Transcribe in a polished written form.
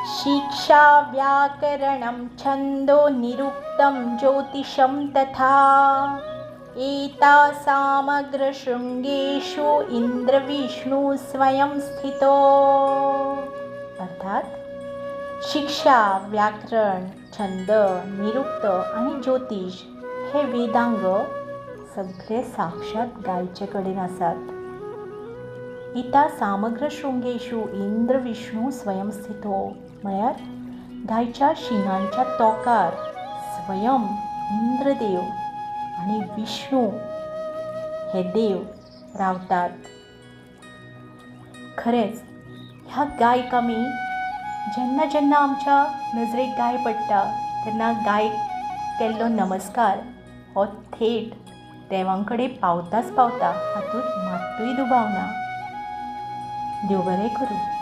शिक्षा व्याकरणं छन्दो निरुक्तं ज्योतिषं तथा एतासामग्रशृङ्गेषु इंद्रविष्णू स्वयं स्थितो. अर्थात शिक्षा, व्याकरण, छंद, निरुक्त आणि ज्योतिष हे वेदांग सगळे साक्षात गायचे कडेन आसात. इता सामग्र शृंगेषु इंद्र विष्णू स्वयं स्थितो म्हळ्यार गायच्या शिंगांच्या तोकार स्वयं इंद्रदेव आणि विष्णू हे देव रावतात. खरेंच ह्या गायक आमी जेन्ना जेन्ना आमच्या नजरेक गाय पडटा तेन्ना गायक केल्लो नमस्कार हो थेट देवां कडेन पावताच पावता, हातूंत मात्तूय दुबाव ना. देव बरें करूं.